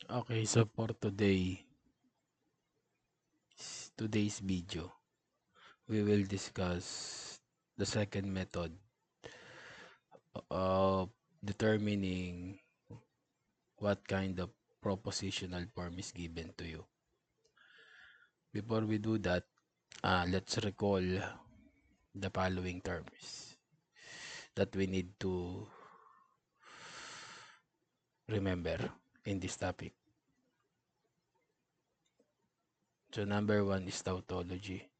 Okay, so for today's video, we will discuss the second method of determining what kind of propositional form is given to you. Before we do that, let's recall the following terms that we need to remember in this topic. So number one is tautology.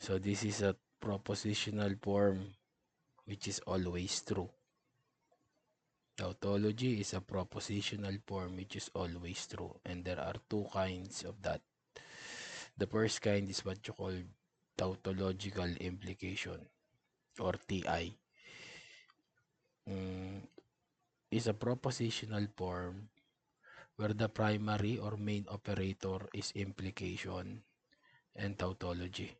So this is a propositional form which is always true. Tautology is a propositional form which is always true, and there are two kinds of that. The first kind is what you call tautological implication, or TI. Is a propositional form where the primary or main operator is implication and tautology.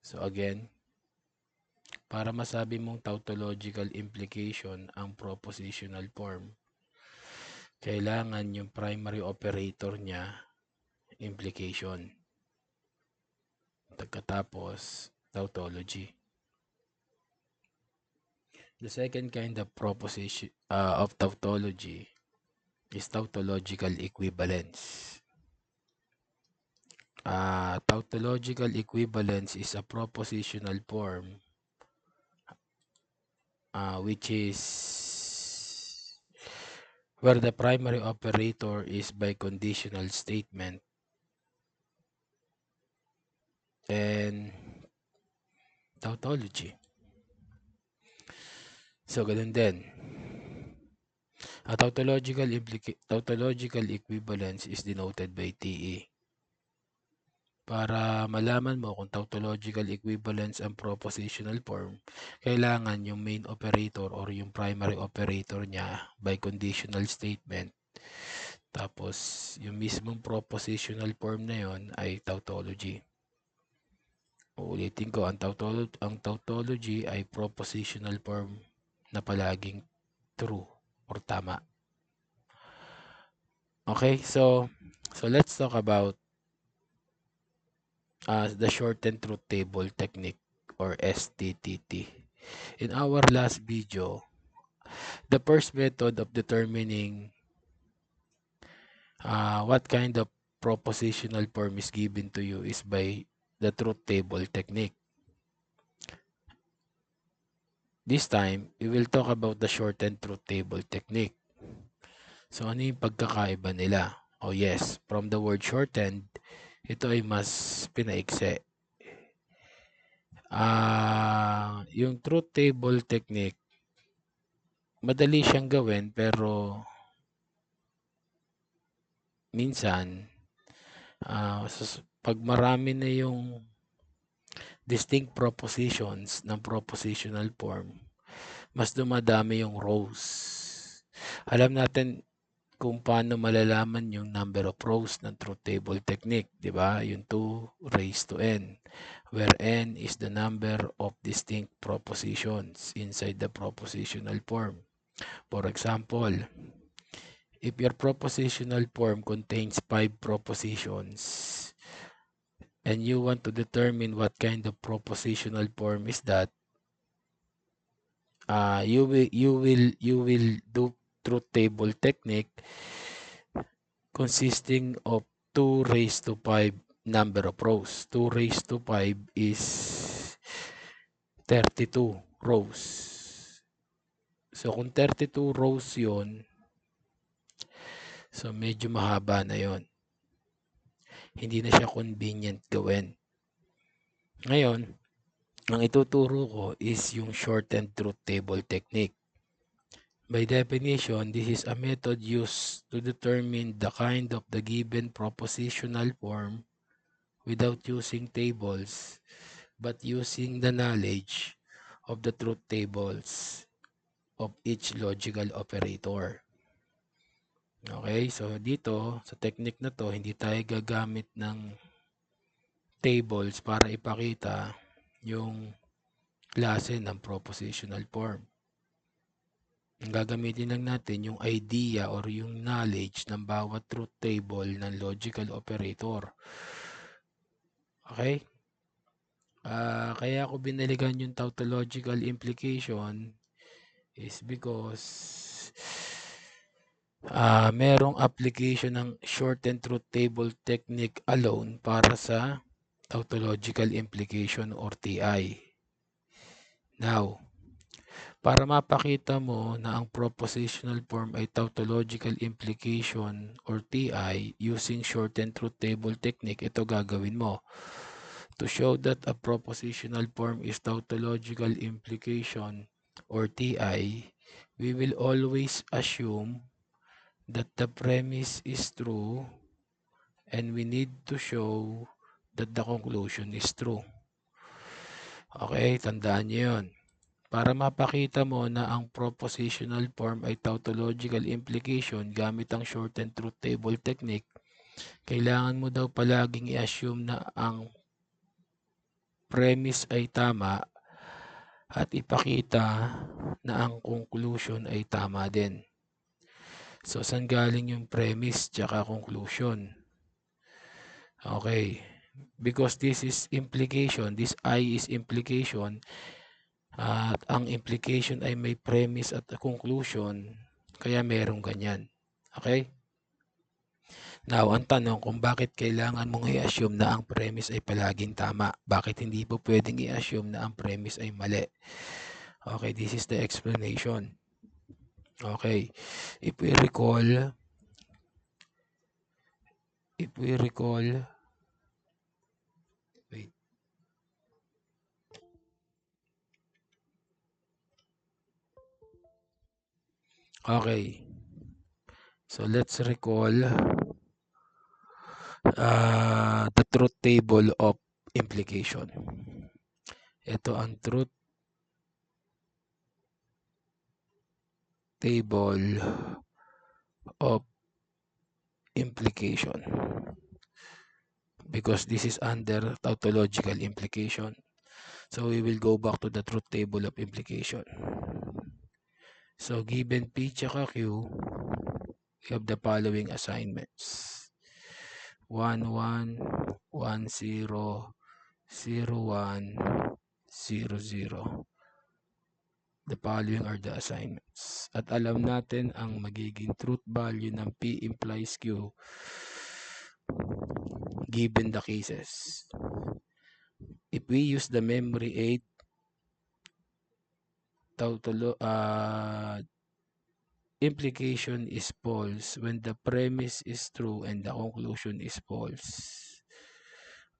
So again, para masabi mong tautological implication ang propositional form, kailangan yung primary operator niya implication. Pagkatapos, tautology. The second kind of proposition of tautology is tautological equivalence. Tautological equivalence is a propositional form which is where the primary operator is by conditional statement and tautology. So, ganun din. A tautological equivalence is denoted by TE. Para malaman mo kung tautological equivalence ang propositional form, kailangan yung main operator or yung primary operator niya by conditional statement. Tapos, yung mismong propositional form na yon ay tautology. Uulitin ko, ang tautology ay propositional form na palaging true or tama. Okay, so let's talk about the shortened truth table technique, or STTT. In our last video, the first method of determining what kind of propositional form is given to you is by the truth table technique. This time, we will talk about the shortened truth table technique. So, ano yung pagkakaiba nila? Oh yes, from the word shortened, ito ay mas pinaikse. Yung truth table technique, madali siyang gawin pero minsan, pag marami na yung distinct propositions ng propositional form, mas dumadami yung rows. Alam natin kung paano malalaman yung number of rows ng truth table technique, di ba? Yung 2 raised to n, where n is the number of distinct propositions inside the propositional form. For example, if your propositional form contains 5 propositions and you want to determine what kind of propositional form is that, you will do truth table technique consisting of 2 raised to 5 number of rows. 2 raised to 5 is 32 rows. So, kung 32 rows yon, so medyo mahaba na yon. Hindi na siya convenient gawin. Ngayon, ang ituturo ko is yung shortened truth table technique. By definition, this is a method used to determine the kind of the given propositional form without using tables, but using the knowledge of the truth tables of each logical operator. Okay, so dito, sa technique na to, hindi tayo gagamit ng tables para ipakita yung klase ng propositional form. Ang gagamitin lang natin yung idea or yung knowledge ng bawat truth table ng logical operator. Okay? Kaya ako binalikan yung tautological implication is because merong application ng shortened truth table technique alone para sa tautological implication or TI. Now, para mapakita mo na ang propositional form ay tautological implication or TI using shortened truth table technique, ito gagawin mo. To show that a propositional form is tautological implication or TI, we will always assume that the premise is true and we need to show that the conclusion is true. Okay, tandaan niyo yun. Para mapakita mo na ang propositional form ay tautological implication gamit ang shortened truth table technique, kailangan mo daw palaging i-assume na ang premise ay tama at ipakita na ang conclusion ay tama din. So, saan galing yung premise tsaka conclusion? Okay. Because this is implication, this I is implication, at ang implication ay may premise at conclusion, kaya merong ganyan. Okay? Now, ang tanong kung bakit kailangan mong i-assume na ang premise ay palaging tama. Bakit hindi po pwedeng i-assume na ang premise ay mali? Okay, this is the explanation. Okay, if we recall, wait. Okay, so let's recall the truth table of implication. Ito ang truth table of implication because this is under tautological implication. So we will go back to the truth table of implication. So given P tsaka Q, we have the following assignments. 1, 1, 1, 0, 0, 1, 0, 0. The following are the assignments. At alam natin ang magiging truth value ng P implies Q given the cases. If we use the memory aid, implication is false when the premise is true and the conclusion is false.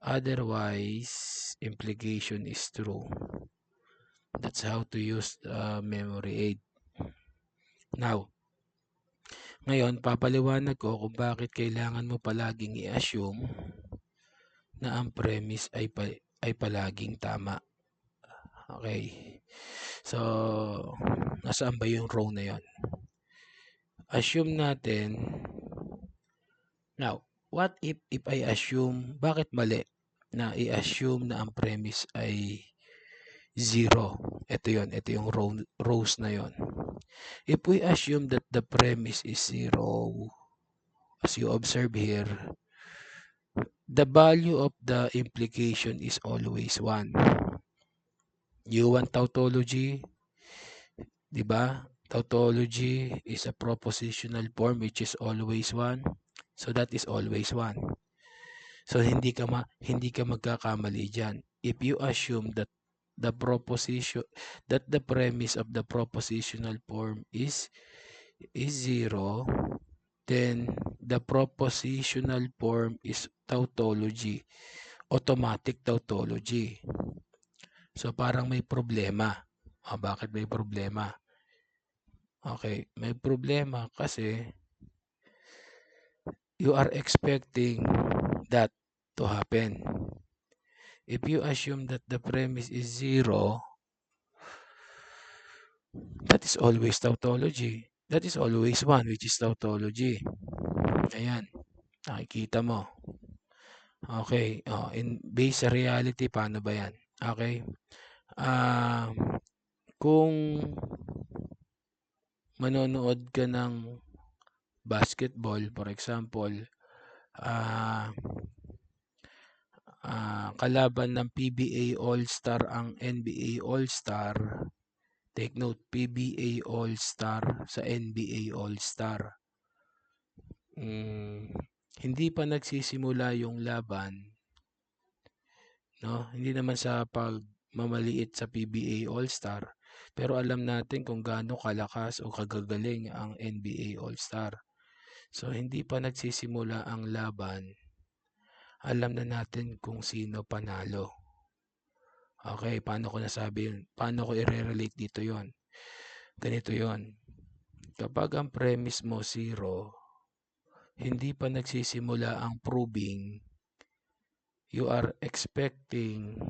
Otherwise, implication is true. That's how to use memory aid. Now, ngayon, papaliwanag ko kung bakit kailangan mo palaging i-assume na ang premise ay palaging tama. Okay. So, nasaan ba yung row na yon? Assume natin. Now, what if I assume, bakit mali na i-assume na ang premise ay 0? Ito yung rows na yon. If we assume that the premise is 0, as you observe here, the value of the implication is always 1. You want tautology, di ba? Tautology is a propositional form which is always 1. So that is always 1. So hindi ka magkakamali diyan. If you assume that the premise of the propositional form is 0, then the propositional form is tautology, automatic tautology. So parang may problema. Bakit may problema? Okay, may problema kasi you are expecting that to happen. If you assume that the premise is 0, that is always tautology. That is always 1, which is tautology. Ayan, nakikita mo. Okay, in base sa reality, paano ba yan? Okay, kung manonood ka ng basketball, for example, kalaban ng PBA All-Star ang NBA All-Star. Take note, PBA All-Star sa NBA All-Star. Hindi pa nagsisimula yung laban, no? Hindi naman sa pagmamaliit sa PBA All-Star, pero alam natin kung gaano kalakas o kagagaling ang NBA All-Star. So, hindi pa nagsisimula ang laban, alam na natin kung sino panalo. Okay, paano ko nasabi yun? Paano ko i-relate dito yon? Ganito yon. Kapag ang premise mo 0, hindi pa nagsisimula ang proving, you are expecting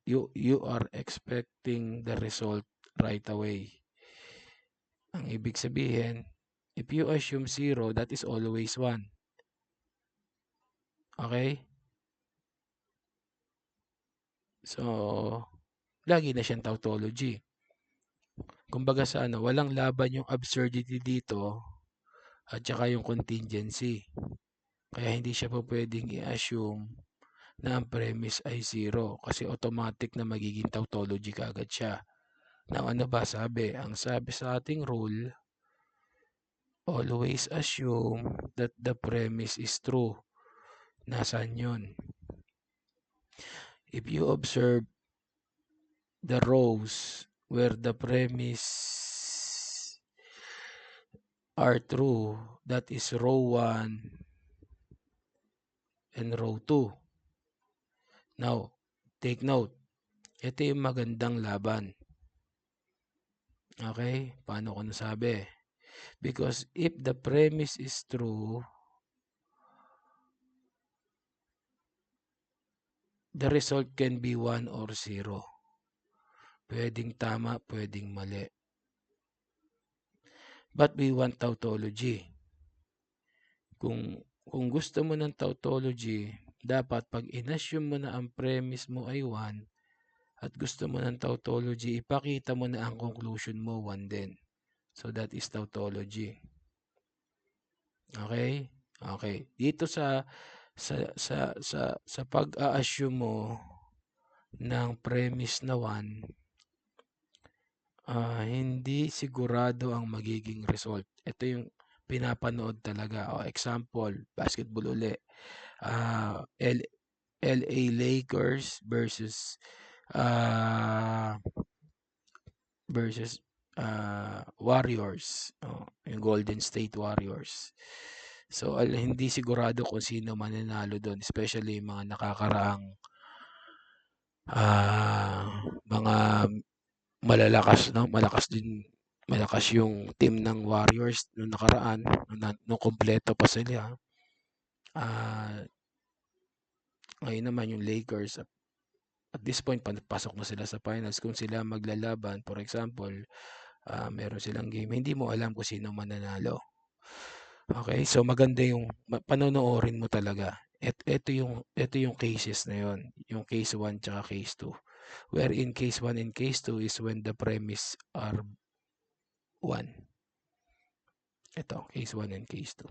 you are expecting the result right away. Ang ibig sabihin, if you assume 0, that is always 1. Okay? So, lagi na siyang tautology. Kumbaga sa walang laban yung absurdity dito at saka yung contingency. Kaya hindi siya po pwedeng i-assume na ang premise ay 0 kasi automatic na magiging tautology kaagad siya. Now, ano ba sabi? Ang sabi sa ating rule, always assume that the premise is true. Nasaan yun? If you observe the rows where the premise are true, that is row 1 and row 2. Now, take note. Ito yung magandang laban. Okay? Paano ko nasabi? Because if the premise is true, the result can be 1 or 0. Pwedeng tama, pwedeng mali. But we want tautology. Kung gusto mo ng tautology, dapat pag inassume mo na ang premise mo ay 1 at gusto mo ng tautology, ipakita mo na ang conclusion mo 1 din. So that is tautology. Okay? Okay. Dito sa pag-a-assume mo ng premise na 1, hindi sigurado ang magiging result. Ito yung pinapanood talaga. Example, basketball uli. LA Lakers versus Warriors. Yung Golden State Warriors. So, hindi sigurado kung sino mananalo doon, especially yung mga nakakaraang mga malalakas, no? Malakas yung team ng Warriors nung nakaraan, nung kompleto pa sila. Ngayon naman yung Lakers, at this point, pasok na sila sa finals. Kung sila maglalaban, for example, meron silang game, hindi mo alam kung sino mananalo. Okay, so maganda yung panonoorin mo talaga. Ito yung cases na yon, yung case 1 tsaka case 2. Wherein case 1 and case 2 is when the premise are 1. Ito, case 1 and case 2.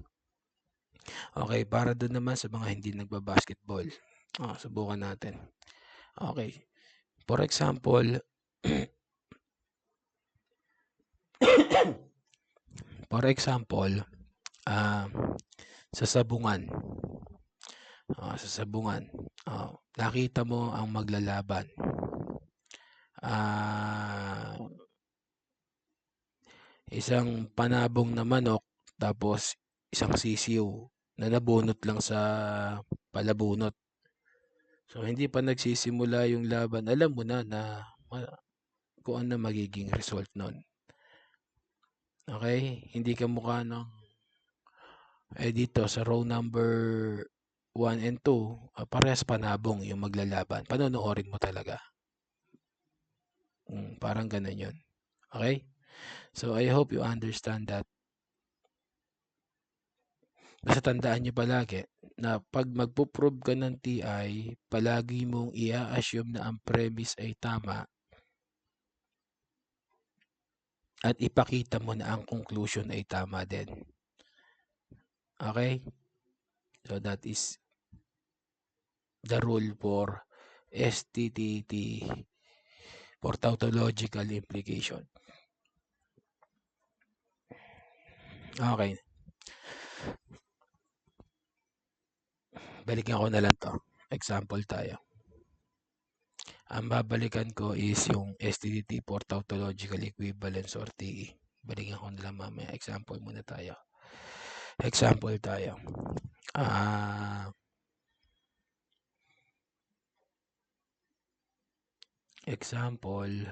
Okay, para doon naman sa mga hindi nagbabasketball. Subukan natin. Okay. For example, sa sabungan. Nakita mo ang maglalaban. Isang panabong na manok tapos isang sisiw na nabunot lang sa palabunot. So, hindi pa nagsisimula yung laban. Alam mo na kung ano magiging result nun. Okay? Hindi ka mukha ng dito sa row number 1 and 2, parehas panabong yung maglalaban. Panonoorin mo talaga. Parang ganun yun. Okay? So, I hope you understand that. Basta tandaan nyo palagi na pag magpo-prove ka ng TI, palagi mong i-assume na ang premise ay tama. at ipakita mo na ang conclusion ay tama din. Okay? So that is the rule for STTT, for tautological implication. Okay. Balikan ko na lang to. Example tayo. Ang babalikan ko is yung STTT for tautological equivalence or TE. Balikan ko na lang mamaya. Example muna tayo. Example tayo. Example.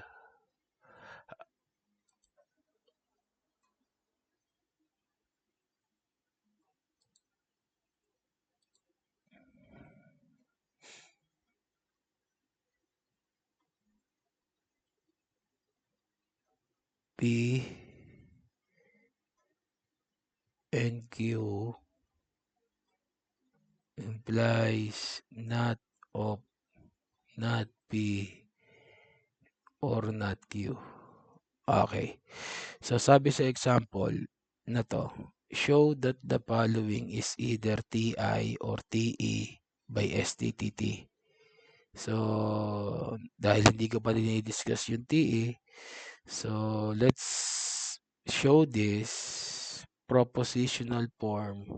P and Q implies not of, not P, or not Q. Okay. So sabi sa example na to, show that the following is either TI or TE by STTT. So, dahil hindi ko pa dinidiscuss yung TE, so let's show this propositional form.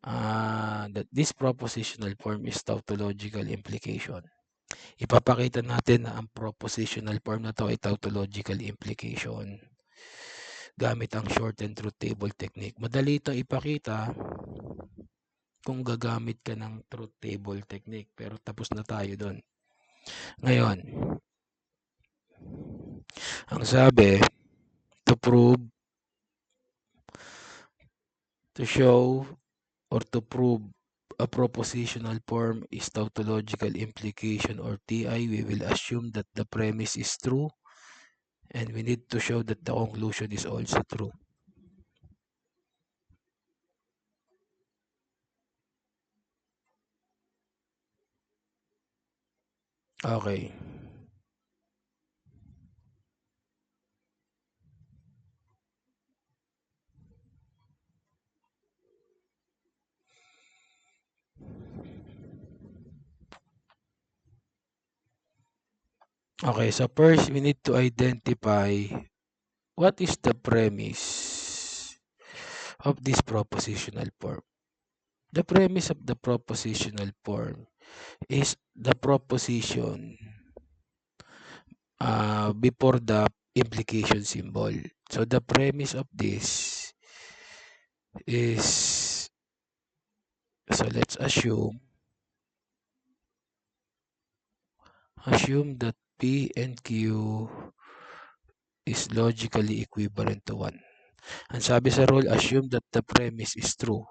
That this propositional form is tautological implication. Ipapakita natin na ang propositional form na to ay tautological implication gamit ang shortened truth table technique. Madali ito ipakita kung gagamit ka ng truth table technique, pero tapos na tayo doon. Ngayon, ang sabi, to prove, to show, or to prove a propositional form is tautological implication or TI, we will assume that the premise is true and we need to show that the conclusion is also true. Okay. Okay, so first we need to identify what is the premise of this propositional form. The premise of the propositional form is the proposition before the implication symbol. So the premise of this is, so let's assume that P and Q is logically equivalent to 1. Ang sabi sa rule, assume that the premise is true.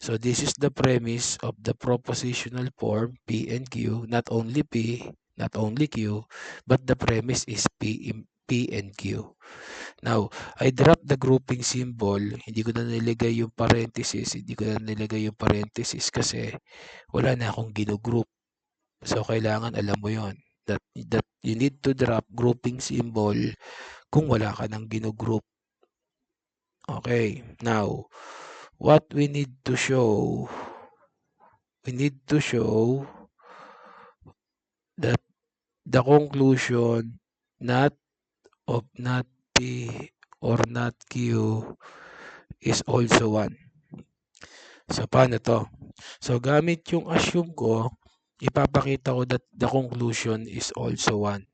So this is the premise of the propositional form P and Q, not only P, not only Q, but the premise is P and Q. Now, I drop the grouping symbol. Hindi ko na nilagay yung parenthesis. Kasi wala na akong ginugroup. So, kailangan alam mo yon that you need to drop grouping symbol kung wala ka ng ginugroup. Okay. Now, what we need to show that the conclusion not of not P or not Q is also 1. So, paano to? So, gamit yung assume ko, ipapakita ko that the conclusion is also 1.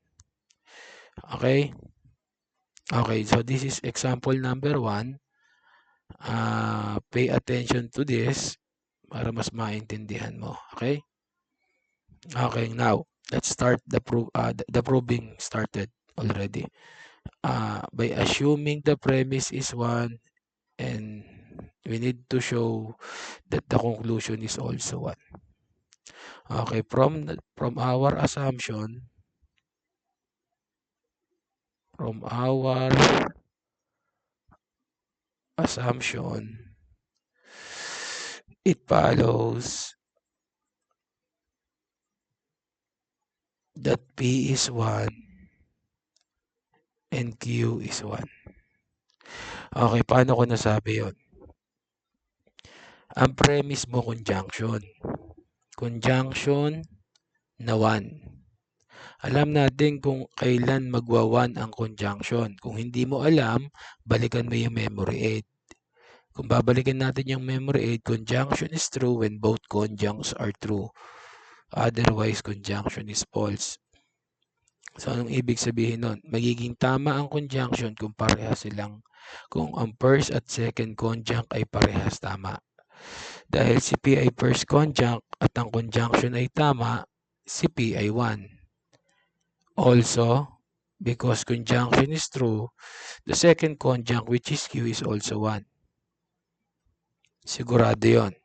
Okay? Okay, so this is example number 1. Pay attention to this para mas maintindihan mo. Okay? Okay, now, let's start the proving started already. By assuming the premise is 1 and we need to show that the conclusion is also 1. Okay, from our assumption, it follows that P is 1 and Q is 1. Okay, paano ko nasabi yon? Ang premise mo, conjunction. Conjunction na 1. Alam natin kung kailan magwa-1 ang conjunction. Kung hindi mo alam, balikan mo yung memory aid. Kung babalikan natin yung memory aid, conjunction is true when both conjuncts are true. Otherwise, conjunction is false. So, anong ibig sabihin nun? Magiging tama ang conjunction kung parehas silang, kung ang first at second conjunct ay parehas tama. Dahil si P ay first conjunct at ang conjunction ay tama, si P ay 1. Also, because conjunction is true, the second conjunct which is Q is also 1. Sigurado yon.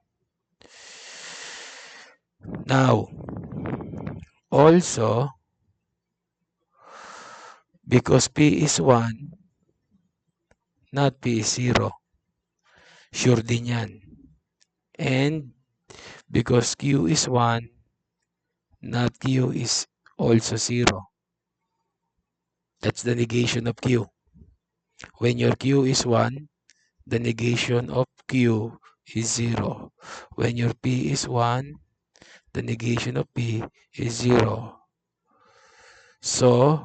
Now, also, because P is 1, not P is 0. Sure din yan. And because Q is 1, not Q is also 0. That's the negation of Q. When your Q is 1, the negation of Q is 0. When your P is 1, the negation of P is 0. So,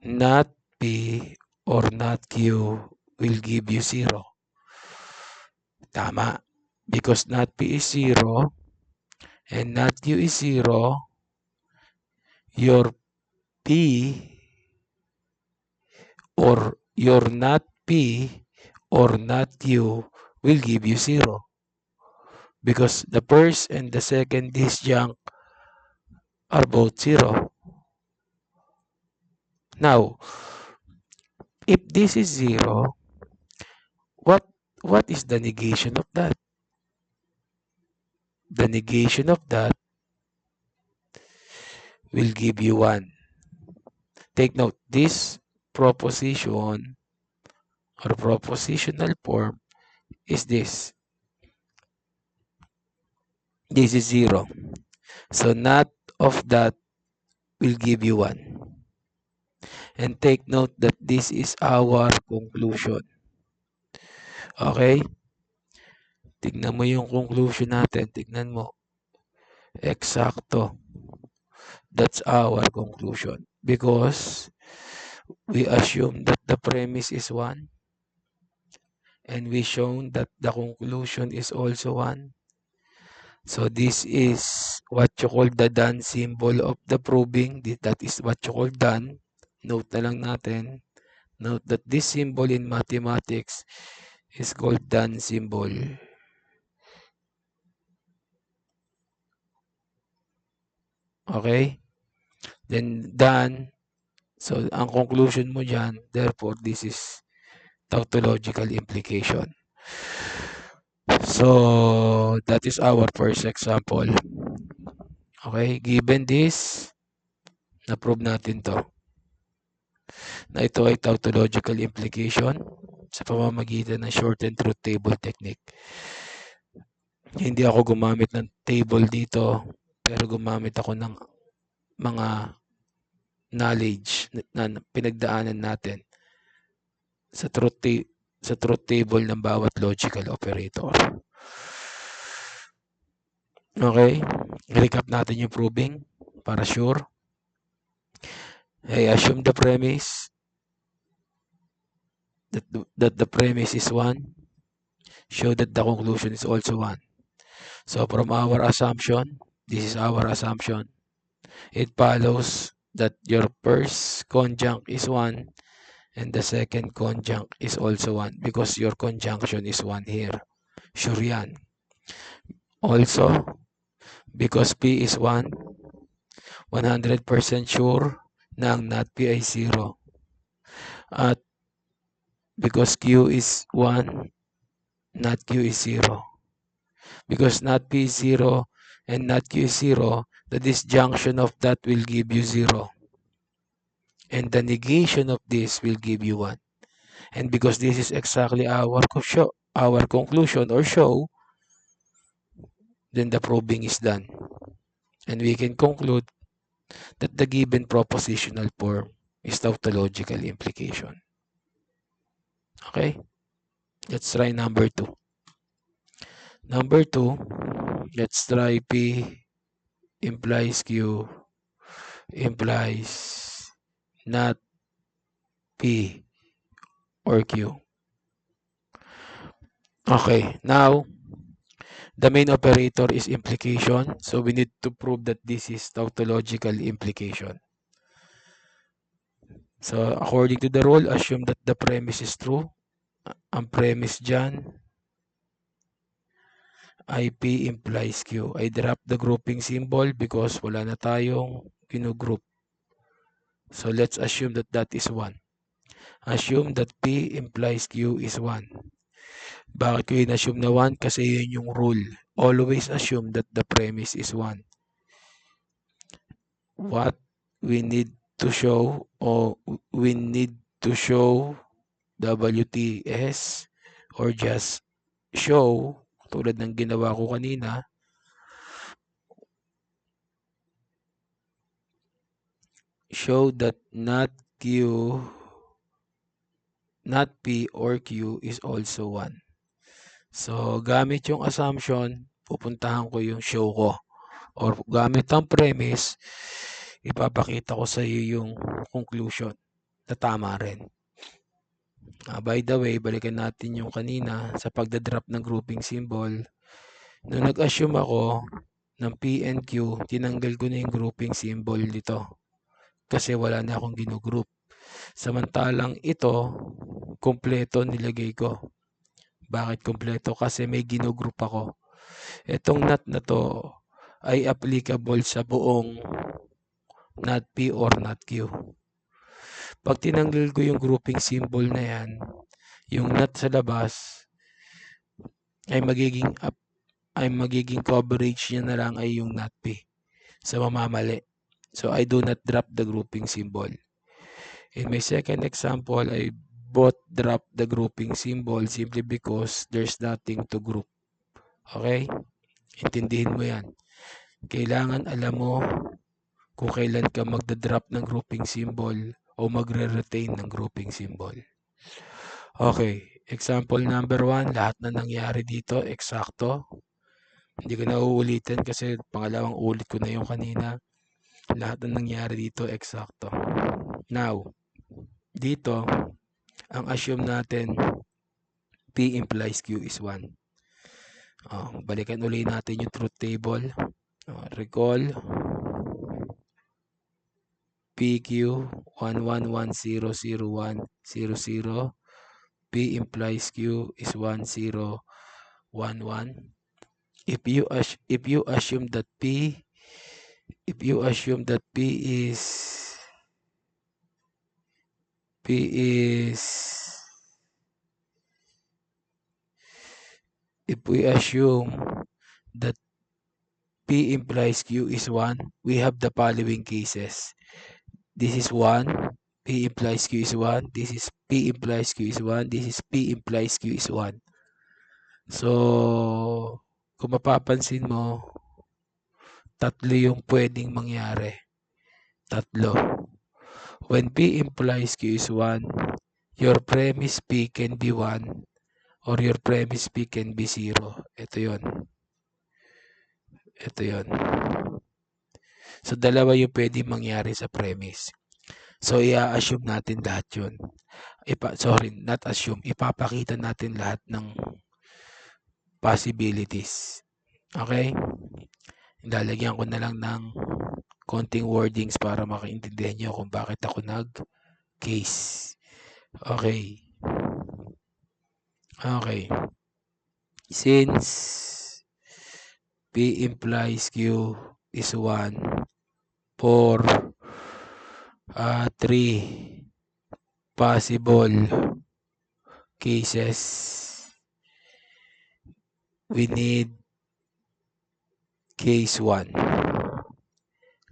not P or not Q will give you 0. Tama. Because not P is 0 and not Q is 0, your P or your not P or not Q will give you 0. Because the first and the second disjunct are both 0. Now, if this is 0, what is the negation of that? The negation of that will give you 1. Take note, this proposition or propositional form is this. This is 0. So not of that will give you 1. And take note that this is our conclusion. Okay? Tignan mo yung conclusion natin. Tignan mo. Eksakto. That's our conclusion. Because we assume that the premise is 1. And we shown that the conclusion is also 1. So this is what you call the done symbol of the proving. That is what you call done. Note na lang natin. Note that this symbol in mathematics is called done symbol. Okay? Then done. So ang conclusion mo dyan, therefore this is tautological implication. So that is our first example. Okay? Given this, na-prove natin to. Na ito ay tautological implication sa pamamagitan ng shortened truth table technique. Hindi ako gumamit ng table dito, pero gumamit ako ng mga knowledge na pinagdaanan natin sa truth table ng bawat logical operator. Okay? Recap natin yung proving para sure. I assume the premise that the premise is 1. Show that the conclusion is also 1. So from our assumption, this is our assumption. It follows that your first conjunct is 1 and the second conjunct is also 1 because your conjunction is 1 here. Sure yan. Also, because P is 1, 100% sure na ang not P ay 0. At because Q is 1, not Q is 0. Because not P is 0 and not Q is 0, the disjunction of that will give you 0. And the negation of this will give you 1. And because this is exactly our conclusion or show, then the proving is done. And we can conclude that the given propositional form is tautological implication. Okay? Let's try number 2. Number 2, let's try P implies Q implies not P or Q. Okay, now the main operator is implication, so we need to prove that this is tautological implication. So according to the rule, assume that the premise is true. Ang premise dyan ay P implies Q. I drop the grouping symbol because wala na tayong ginugroup. So let's assume that that is 1. Assume that P implies Q is 1. Bakit ko in-assume na 1? Kasi yun yung rule. Always assume that the premise is 1. What we need to show, or we need to show WTS or just show, tulad ng ginawa ko kanina, show that not P or Q is also 1. So, gamit yung assumption, pupuntahan ko yung show ko. Or gamit ang premise, ipapakita ko sa iyo yung conclusion na tama rin. By the way, balikan natin yung kanina sa pagdadrop ng grouping symbol. Nung nag-assume ako ng P and Q, tinanggal ko na yung grouping symbol dito kasi wala na akong ginugroup. Samantalang ito, kompleto nilagay ko. Bakit kompleto? Kasi may ginugroup ako. Itong not na to ay applicable sa buong not P or not Q. Pag tinanggal ko yung grouping symbol na yan, yung not sa labas ay magiging coverage niya na lang ay yung not P sa mamamali. So I do not drop the grouping symbol. In my second example, I both drop the grouping symbol simply because there's nothing to group. Okay? Intindihin mo yan. Kailangan alam mo kung kailan ka magda-drop ng grouping symbol o magre-retain ng grouping symbol. Okay. Example number 1, lahat na nangyari dito, eksakto. Hindi ko na uulitin kasi pangalawang ulit ko na yung kanina. Lahat na nangyari dito, eksakto. Now, dito, ang assume natin, P implies Q is 1. Balikan ulit natin yung truth table. Recall, PQ 11100100. P implies Q is 1011. If you assume that P is if we assume that P implies Q is 1, we have the following cases. This is 1, P implies Q is 1, this is P implies Q is 1, this is P implies Q is 1. So, kung mapapansin mo, tatlo yung pwedeng mangyari. Tatlo. When P implies Q is 1, your premise P can be 1 or your premise P can be 0. Ito yun. So, dalawa yung pwedeng mangyari sa premise. So, i-assume natin lahat yun. Not assume. Ipapakita natin lahat ng possibilities. Okay? Lalagyan ko na lang ng konting wordings para makaintindihan nyo kung bakit ako nag-case. Okay. Since P implies Q is 1 for 3 possible cases, we need case 1.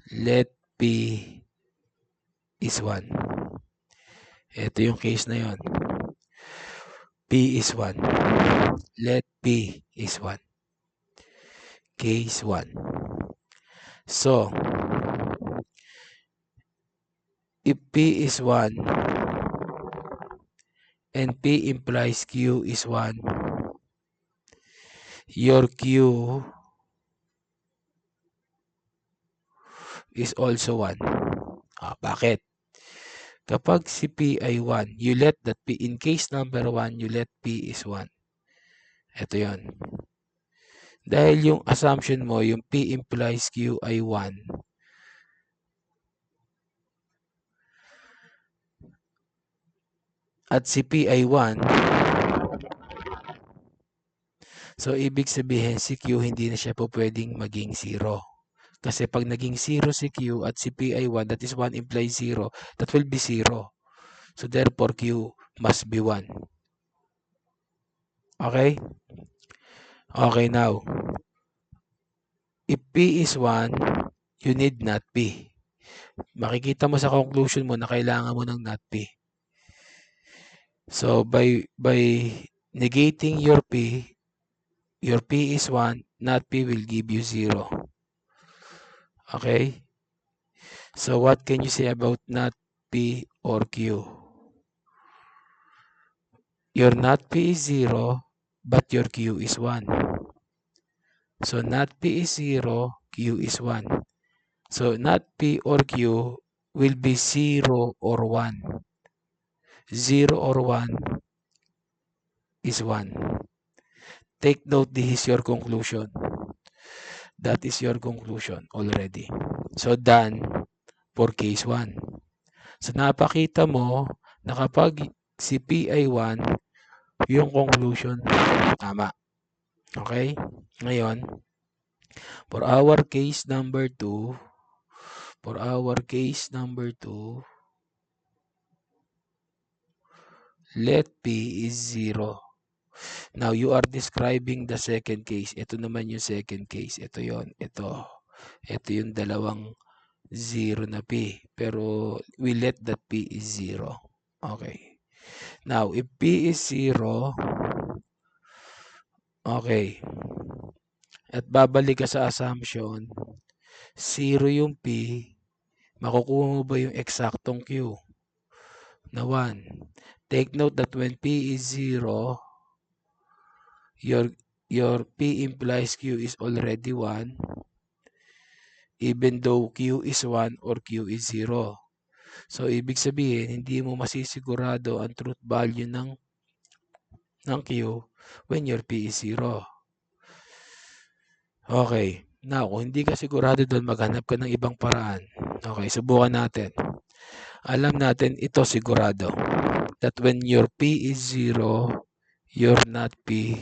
Let P is 1. Ito yung case na yon. P is 1. Let P is 1. Case 1. So, if P is 1 and P implies Q is 1, your Q is also 1. Bakit? Kapag si P ay 1, you let that P, in case number 1, you let P is 1. Ito yon. Dahil yung assumption mo, yung P implies Q ay 1, at si P ay 1, so ibig sabihin si Q hindi na siya po pwedeng maging 0. Kasi pag naging 0 si Q at si P ay 1, that is 1 implies 0, that will be 0. So therefore, Q must be 1. Okay? Okay, now, if P is 1, you need not P. Makikita mo sa conclusion mo na kailangan mo ng not P. So, by negating your P is 1, not P will give you 0. Okay? So, what can you say about not P or Q? Your not P is 0, but your Q is 1. So, not P is 0, Q is 1. So, not P or Q will be 0 or 1. 0 or 1 is 1. Take note, this is your conclusion. That is your conclusion already. So, done for case 1. So, napakita mo na kapag si P ay 1, yung conclusion tama. Okay? Ngayon, for our case number 2, let P is 0. Now, you are describing the second case. Ito naman yung second case. Ito yon. Ito yung dalawang 0 na P. Pero, we let that P is 0. Okay. Now, if P is 0, okay. At babalik ka sa assumption, 0 yung P, makukuha mo ba yung eksaktong Q na 1? Take note that when P is 0, your P implies Q is already 1, even though Q is 1 or Q is 0. So, ibig sabihin, hindi mo masisigurado ang truth value ng Q when your P is 0. Okay. Now, kung hindi ka sigurado doon, maghanap ka ng ibang paraan. Okay, subukan natin. Alam natin, ito sigurado. That when your P is 0, your not P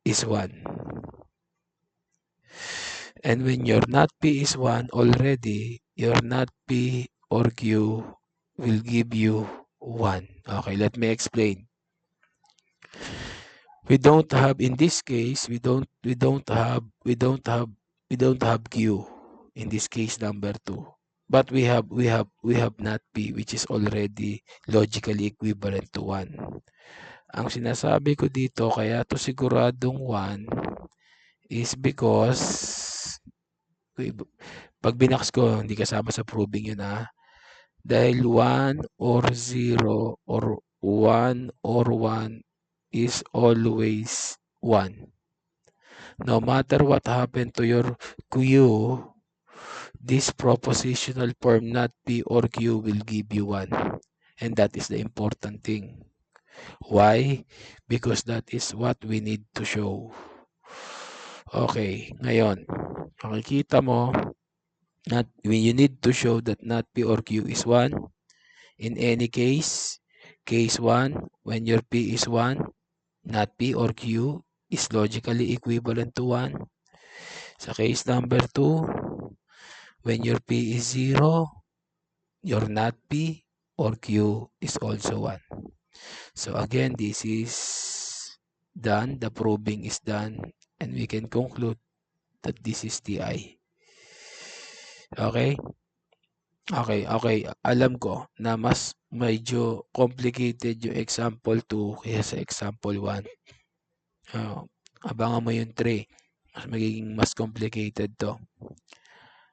is 1. And when your not P is 1 already, your not P or Q will give you 1. Okay, let me explain. We don't have, in this case, we don't have Q in this case number 2. But we have not P, which is already logically equivalent to 1. Ang sinasabi ko dito, kaya to siguradong 1 is because pag binaks ko, hindi kasama sa proving yun dahil 1 or 0 or 1 or 1 is always 1. No matter what happened to your Q, this propositional form not P or Q will give you 1. And that is the important thing. Why? Because that is what we need to show. Okay, ngayon, makikita mo, when you need to show that not P or Q is 1, in any case 1, when your P is 1, not P or Q is logically equivalent to 1. Sa case number 2, when your P is 0, your not P or Q is also 1. So again, this is done. The proving is done. And we can conclude that this is TI. Okay? Okay. Alam ko na mas medyo complicated yung example 2 kaya sa example 1. Abangan mo yung 3. Magiging mas complicated to.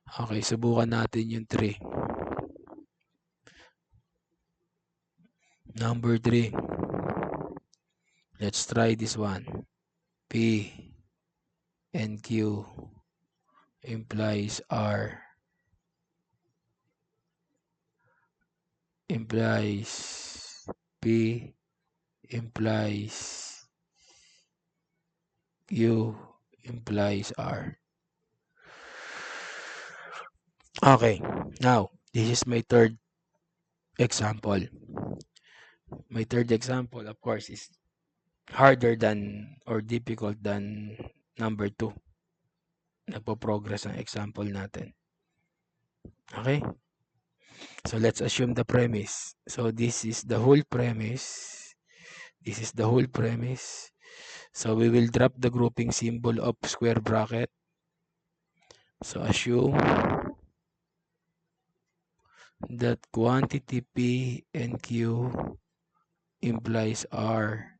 Okay, subukan natin yung 3. Number 3. Let's try this one. P and Q implies R implies P implies Q implies R. Okay, now this is my third example. My third example, of course, is harder than or difficult than number 2. Nagpo-progress ang example natin. Okay? So let's assume the premise. So this is the whole premise. This is the whole premise. So we will drop the grouping symbol of square bracket. So assume that quantity P and Q implies R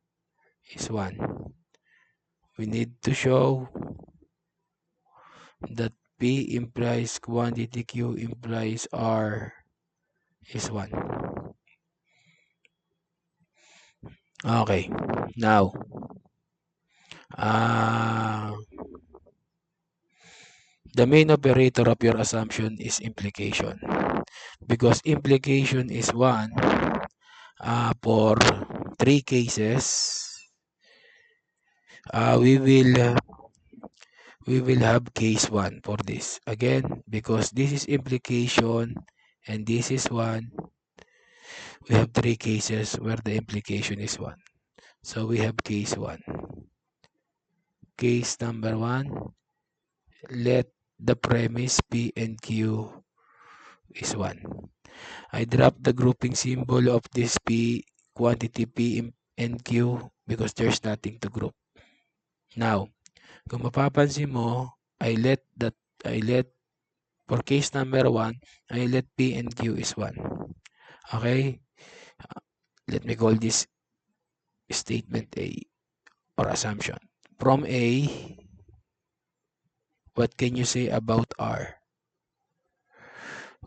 is 1. We need to show that P implies quantity Q implies R is 1. Okay, now, the main operator of your assumption is implication. Because implication is 1 for 3 cases, we will have case 1 for this. Again, because this is implication and this is 1, we have 3 cases where the implication is 1. So we have case 1. Case number 1, let the premise P and Q is 1. I drop the grouping symbol of this P, quantity P and Q because there's nothing to group. Now, kung mapapansin mo, for case number 1, I let P and Q is 1. Okay? Let me call this statement A or assumption. From A, what can you say about R?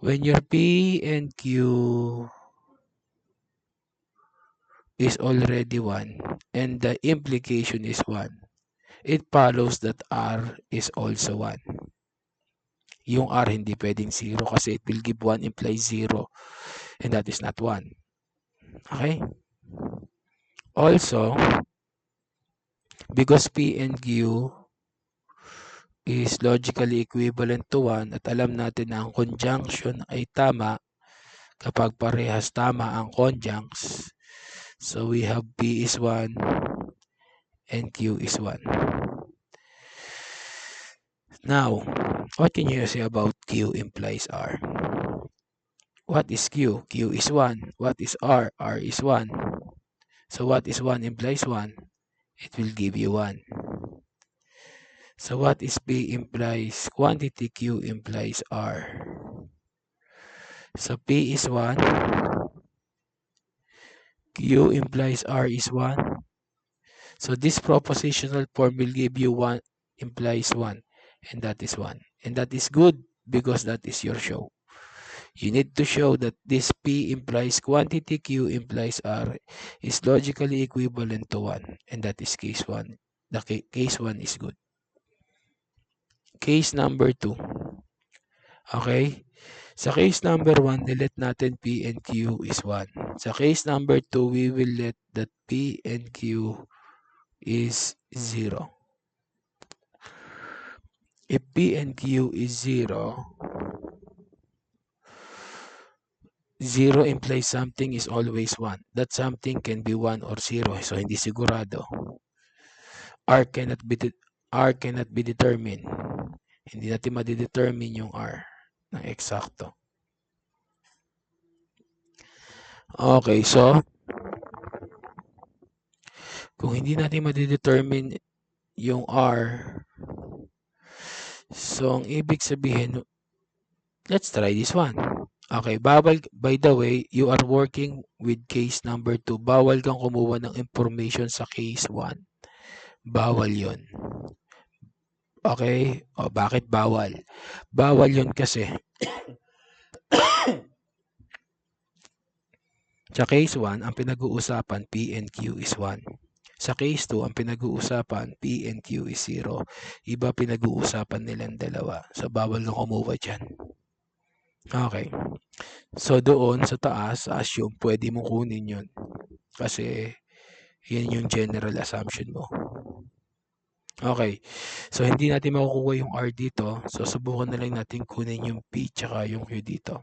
When your P and Q is already 1 and the implication is 1, it follows that R is also 1. Yung R hindi pwedeng 0 kasi it will give 1 implies 0 and that is not 1. Okay? Also, because P and Q is logically equivalent to 1 at alam natin na ang conjunction ay tama kapag parehas tama ang conjuncts, so we have P is 1 and Q is 1. Now, what can you say about Q implies R? What is Q? Q is 1. What is R? R is 1. So what is 1 implies 1? It will give you 1. So what is P implies quantity Q implies R? So P is 1. Q implies R is 1. So this propositional form will give you 1 implies 1. And that is 1. And that is good because that is your show. You need to show that this P implies quantity Q implies R is logically equivalent to 1. And that is case 1. The case 1 is good. Case number 2. Okay? Sa case number 1, nilet natin P and Q is 1. Sa case number 2, we will let that P and Q is 0. If P and Q is 0, 0 implies something is always 1. That something can be 1 or 0. So, hindi sigurado. R cannot be determined. Hindi natin madidetermine yung R ng eksakto. Okay, so kung hindi natin madidetermine yung R, so ang ibig sabihin, let's try this one. Okay, bawal, by the way, you are working with case number 2. Bawal kang kumuha ng information sa case 1. Bawal yon. Okay? O, bakit bawal? Bawal yon kasi Sa case 1, ang pinag-uusapan P and Q is 1. Sa case 2, ang pinag-uusapan P and Q is 0. Iba pinag-uusapan nilang dalawa. So, bawal kang kumuha dyan. Okay. So, doon sa taas, assume, pwede mong kunin yun. Kasi, yan yung general assumption mo. Okay. So, hindi natin makukuha yung R dito. So, subukan na lang natin kunin yung P tsaka yung Q dito.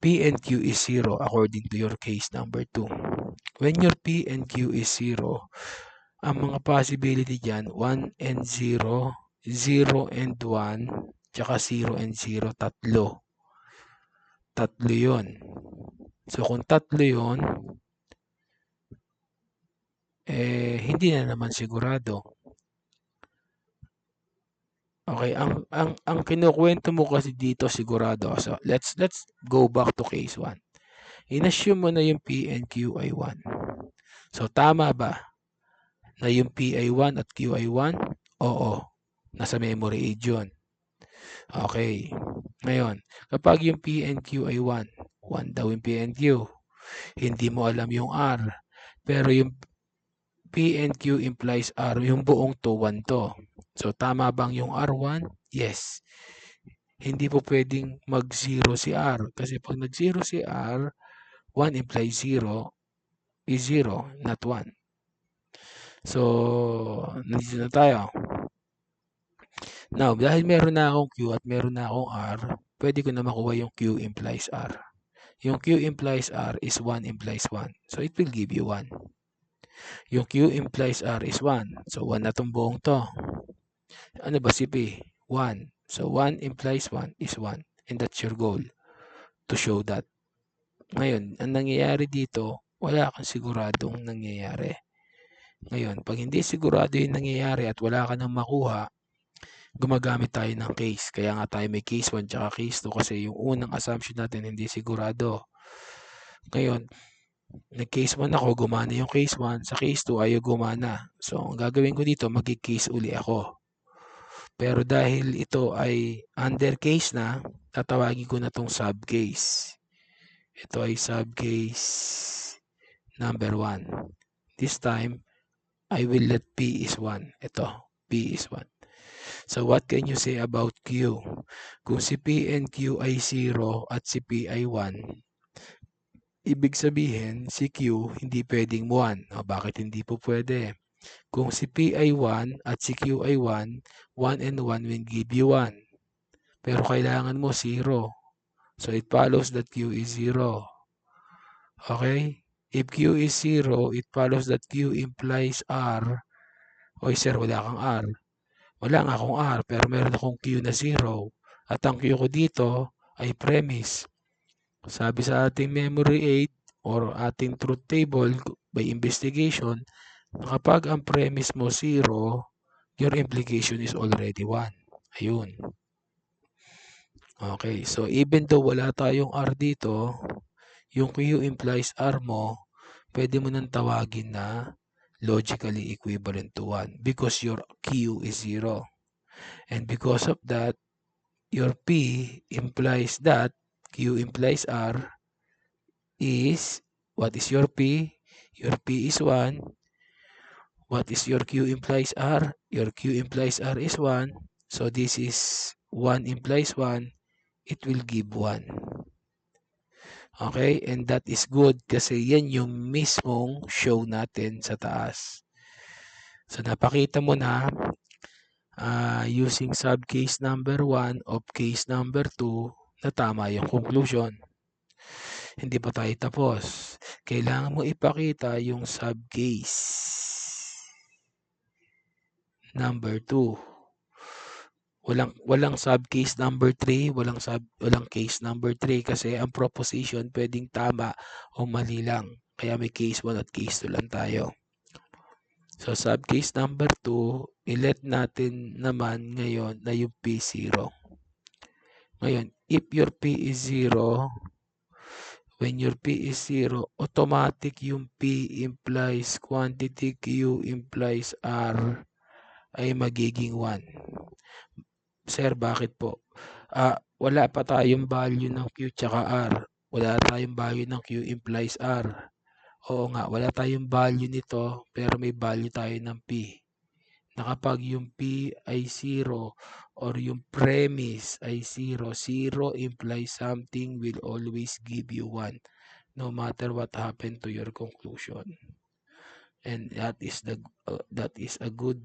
P and Q is 0 according to your case number 2. When your P and Q is 0, ang mga possibility dyan, 1 and 0, 0 and 1, tsaka 0 and 0, tatlo. Tatlo yun. So, kung tatlo yun, hindi na naman sigurado. Okay, ang kinukuwento mo kasi dito sigurado. So, let's go back to case 1. In-assume mo na yung P and Q ay 1. So, tama ba na yung P ay 1 at Q ay 1? Oo. Nasa memory aid yun. Okay. Ngayon, kapag yung P and Q ay 1, 1 daw yung P and Q. Hindi mo alam yung R. Pero yung P and Q implies R, yung buong to 1 to. So, tama bang yung R1? Yes. Hindi po pwedeng mag-0 si R. Kasi pag nag-0 si R, 1 implies 0 is 0, not 1. So, nandito na tayo. Now, dahil meron na akong Q at meron na akong R, pwede ko na makuha yung Q implies R. Yung Q implies R is 1 implies 1. So, it will give you 1. Yung Q implies R is 1. So, 1 na itong buong to. Ano ba si P? 1. So, 1 implies 1 is 1. And that's your goal, to show that. Ngayon, ang nangyayari dito, wala kang siguradong nangyayari. Ngayon, pag hindi sigurado yung nangyayari at wala ka nang makuha, gumagamit tayo ng case. Kaya nga tayo may case 1 tsaka case 2 kasi yung unang assumption natin hindi sigurado. Ngayon, nag-case 1 ako, gumana yung case 1. Sa case 2, ayaw gumana. So, ang gagawin ko dito, mag-case uli ako. Pero dahil ito ay under case na, tatawagin ko na itong subcase. Ito ay subcase number 1. This time, I will let P is 1. Ito, P is 1. So, what can you say about Q? Kung si P and Q ay 0 at si P ay 1, ibig sabihin, si Q hindi pwedeng 1. O, bakit hindi po pwede? Kung si P ay 1 at si Q ay 1, 1 and 1 will give you 1. Pero kailangan mo 0. So, it follows that Q is 0. Okay? If Q is 0, it follows that Q implies R. Oy, sir, wala kang R. Wala nga akong R, pero meron akong Q na 0. At ang Q ko dito ay premise. Sabi sa ating memory aid or ating truth table by investigation, kapag ang premise mo 0, your implication is already 1. Ayun. Okay, so even though wala tayong R dito, yung Q implies R mo, pwede mo nang tawagin na logically equivalent to 1 because your Q is 0. And because of that, your P implies that Q implies R is, what is your P? Your P is 1. What is your Q implies R? Your Q implies R is 1. So this is 1 implies 1. It will give 1. Okay? And that is good kasi yan yung mismong show natin sa taas. So napakita mo na using subcase number 1 of case number 2 na tama yung conclusion. Hindi pa tayo tapos. Kailangan mo ipakita yung subcase number 2. Walang subcase number 3, walang case number 3 kasi ang proposition pwedeng tama o mali lang. Kaya may case 1 at case 2 lang tayo. So subcase number 2, i-let natin naman ngayon na yung P0. Ngayon, if your P is 0, when your P is 0, automatic yung P implies quantity Q implies R ay magiging 1. Sir, bakit po? Wala pa tayong value ng Q tsaka R. wala tayong value ng Q implies R. Oo nga, wala tayong value nito, pero may value tayo ng P. Na kapag yung P ay 0 or yung premise ay 0, 0 implies something will always give you 1 no matter what happened to your conclusion. And that is a good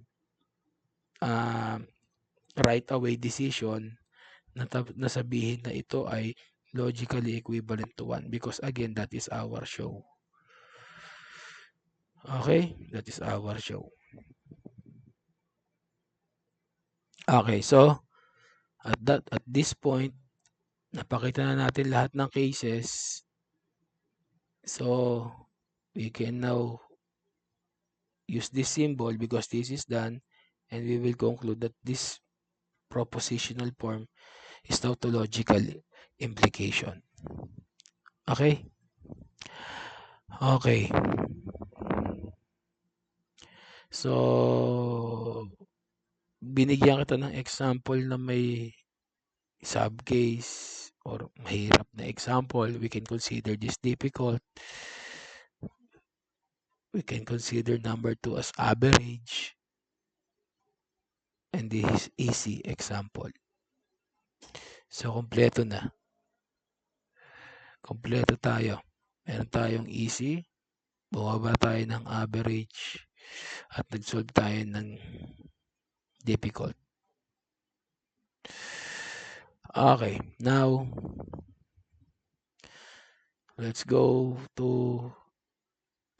right away decision na sabihin na ito ay logically equivalent to 1 because again, that is our show. Okay? That is our show. Okay, so at this point, napakita na natin lahat ng cases. So we can now use this symbol because this is done, and we will conclude that this propositional form is tautological implication. Okay? Okay. So, binigyan kita ng example na may subcase or mahirap na example. We can consider this difficult. We can consider number 2 as average. And this is easy example. So, kompleto na. Kompleto tayo. Meron tayong easy, bumaba tayo ng average, at nag-solve tayo ng difficult. Okay, now, let's go to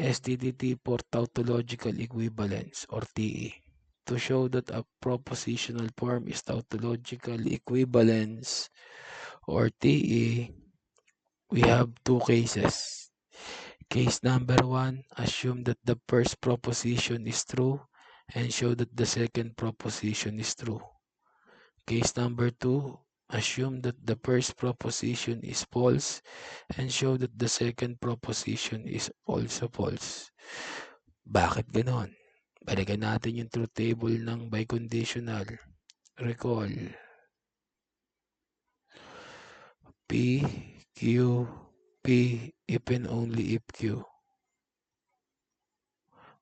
STTT for tautological equivalence or TE. To show that a propositional form is tautological equivalence or TE, we have two cases. Case number 1, assume that the first proposition is true and show that the second proposition is true. Case number 2, assume that the first proposition is false and show that the second proposition is also false. Bakit ganon? Balikan natin yung truth table ng biconditional. Recall. P, Q, P, if and only if Q.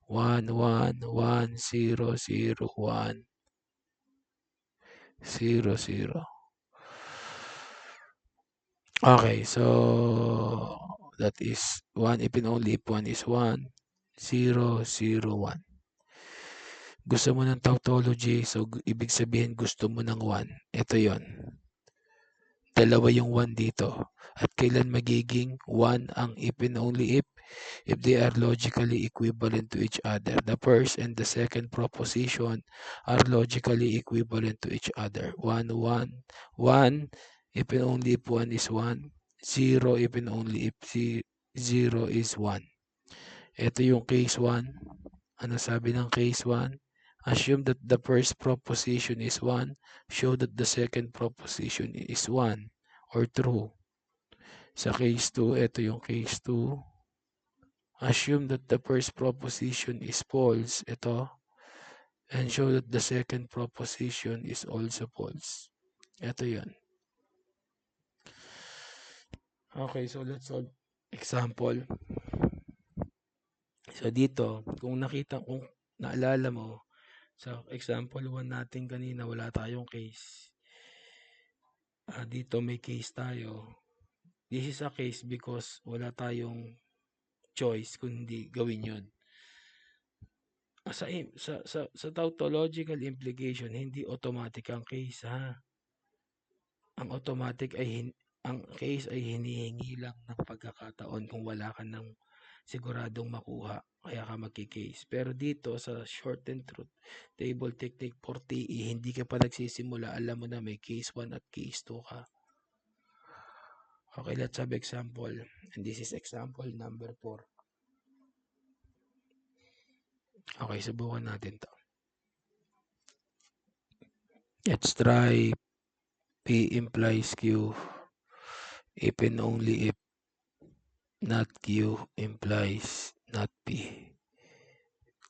1, 1, 1, 0, 0, 1, 0, 0. Okay, so that is 1 if and only if 1 is 1, 0, 0, 1. Gusto mo ng tautology, so ibig sabihin gusto mo ng 1. Ito yon. Dalawa yung 1 dito. At kailan magiging 1 ang if and only if they are logically equivalent to each other. The first and the second proposition are logically equivalent to each other. 1, 1, 1, if and only if 1 is 1. 0 if and only if 0 is 1. Ito yung case 1. Ano sabi ng case 1? Assume that the first proposition is 1. Show that the second proposition is 1 or true. Sa case 2, ito yung case 2. Assume that the first proposition is false. Ito. And show that the second proposition is also false. Ito yun. Okay, so let's solve example. So dito, kung naalala mo, sa example 1 natin kanina, wala tayong case. Dito may case tayo. This is a case because wala tayong choice kundi gawin yun. Sa tautological implication, hindi automatic ang case, ha? Ang case ay hinihingi lang ng pagkakataon kung wala ka ng siguradong makuha, kaya ka magki-case. Pero dito sa shortened truth table technique for TE, hindi ka pa nagsisimula, alam mo na may case 1 at case 2 ka. Okay, let's have example. And this is example number 4. Okay, subukan natin to. Let's try P implies Q if and only if not Q implies not P.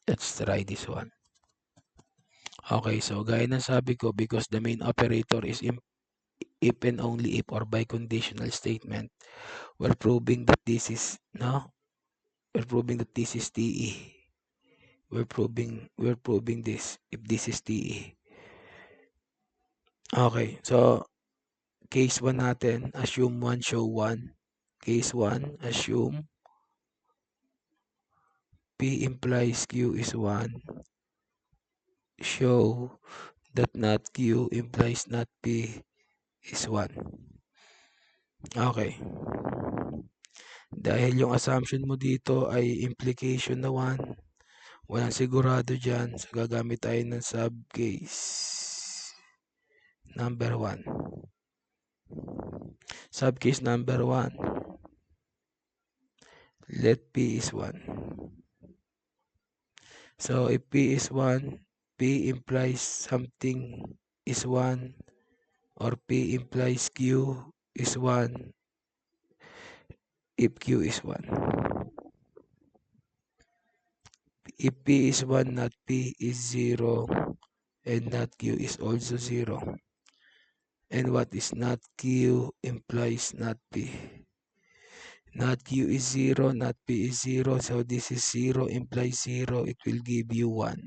Let's try this one. Okay, so gaya ng sabi ko, because the main operator is if and only if or biconditional statement, We're proving that this is, no? We're proving that this is TE. We're proving this if this is TE. Okay, so case 1 natin, assume 1, show 1. Case 1, assume P implies Q is 1. Show that not Q implies not P is 1. Okay. Dahil yung assumption mo dito ay implication na 1, walang sigurado dyan. So, gagamit tayo ng subcase number 1. Subcase number 1. Let P is 1. So, if P is 1, P implies something is 1, or P implies Q is 1 if Q is 1. If P is 1, not P is 0, and not Q is also 0. And what is not Q implies not P. Not Q is 0, not P is 0, so this is 0 implies 0, it will give you 1.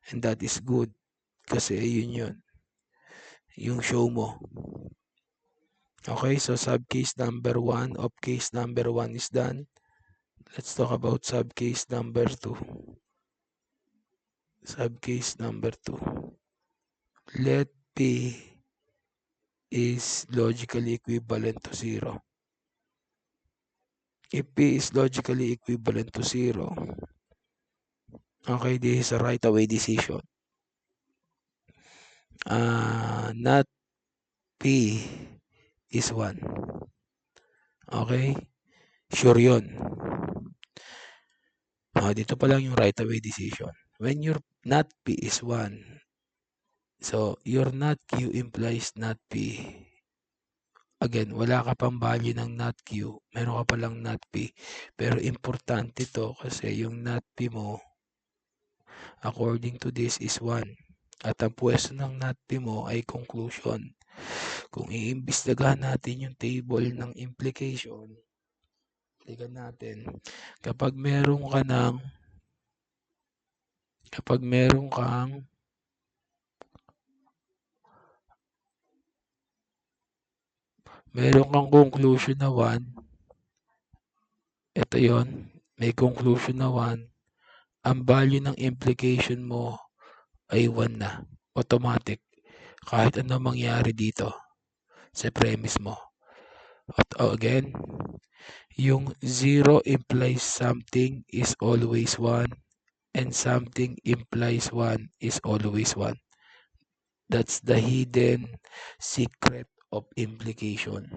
And that is good, kasi yun, yung show mo. Okay, so subcase number 1 of case number 1 is done. Let's talk about subcase number 2. Subcase number 2. Let P is logically equivalent to 0. If P is logically equivalent to 0, okay, this is a right-away decision. Not P is 1. Okay? Sure yun. Dito pa lang yung right-away decision. When your not P is 1, so your not Q implies not P. Again, wala ka pang value ng not Q. Meron ka palang not P. Pero importante to kasi yung not P mo, according to this, is 1. At ang pwesto ng not P mo ay conclusion. Kung iimbestigahan natin yung table ng implication, tingnan natin, kapag meron kang conclusion na 1, ito yon, may conclusion na 1, ang value ng implication mo ay 1 na, automatic, kahit ano mangyari dito sa premise mo. At again, yung 0 implies something is always 1, and something implies 1 is always 1. That's the hidden secret of implication.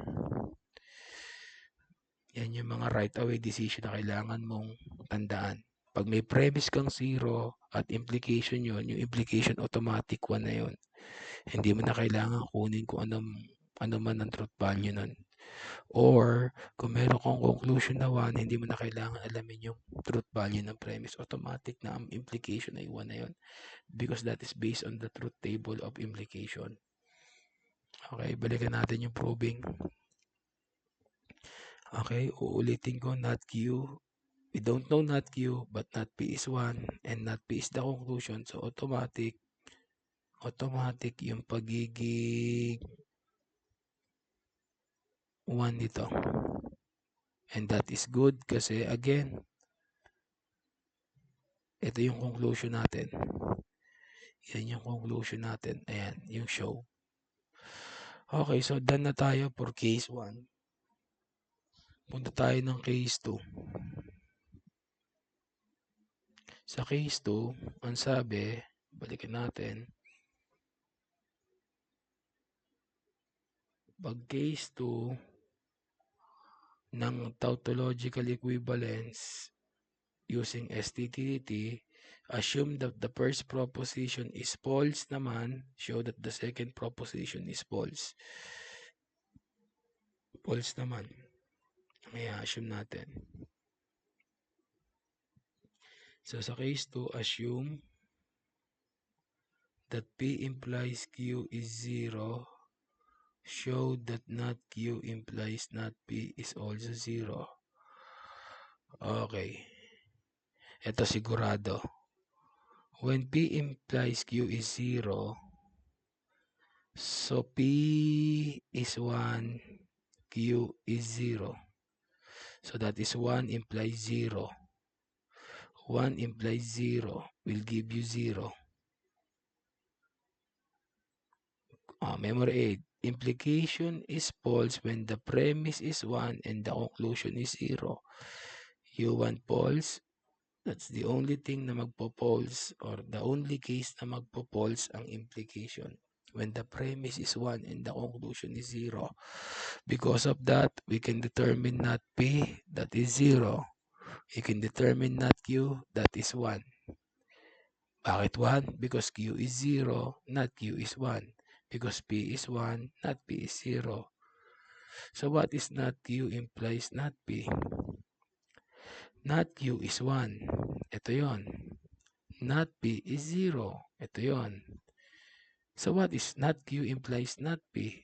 Yan yung mga right-away decision na kailangan mong tandaan. Pag may premise kang 0 at implication yun, yung implication automatic 1 na yun. Hindi mo na kailangan kunin kung ano man ang truth value nun. Or, kung meron kang conclusion na 1, hindi mo na kailangan alamin yung truth value ng premise. Automatic na ang implication ay 1 na yun. Because that is based on the truth table of implication. Okay, balikan natin yung proving. Okay, uulitin ko, not Q. We don't know not Q, but not P is 1, and not P is the conclusion. So, automatic yung pagiging 1 nito. And that is good kasi, again, ito yung conclusion natin. Yan yung conclusion natin. Ayan, yung show. Okay, so done na tayo for case 1. Punta tayo ng case 2. Sa case 2, ang sabi, balikan natin, pag case 2 ng tautological equivalence using STTT, assume that the first proposition is false naman, show that the second proposition is false. False naman. Kaya assume natin. So sa case 2, assume that P implies Q is 0 show that not Q implies not P is also 0. Okay. Ito sigurado. When P implies Q is 0, so P is 1, Q is 0. So that is 1 implies 0. 1 implies 0 will give you 0. Memory aid. Implication is false when the premise is 1 and the conclusion is 0. You want false? That's the only thing na magpo-false or the only case na magpo-false ang implication when the premise is 1 and the conclusion is 0. Because of that, we can determine not P, that is 0. You can determine not Q, that is 1. Bakit 1? Because Q is 0, not Q is 1. Because P is 1, not P is 0. So what is not Q implies not P? Not Q is 1. Ito yon. Not P is 0. Ito yon. So what is not Q implies not P?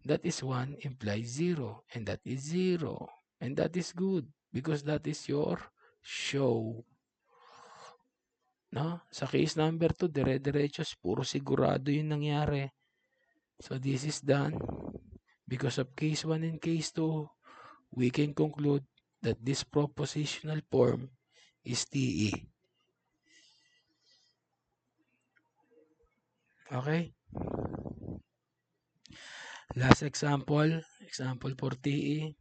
That is 1 implies 0. And that is 0. And that is good because that is your show. No? Sa case number 2, dire-direchos, puro sigurado yung nangyari. So this is done. Because of case 1 and case 2, we can conclude that this propositional form is TE. Okay? Last example for TE.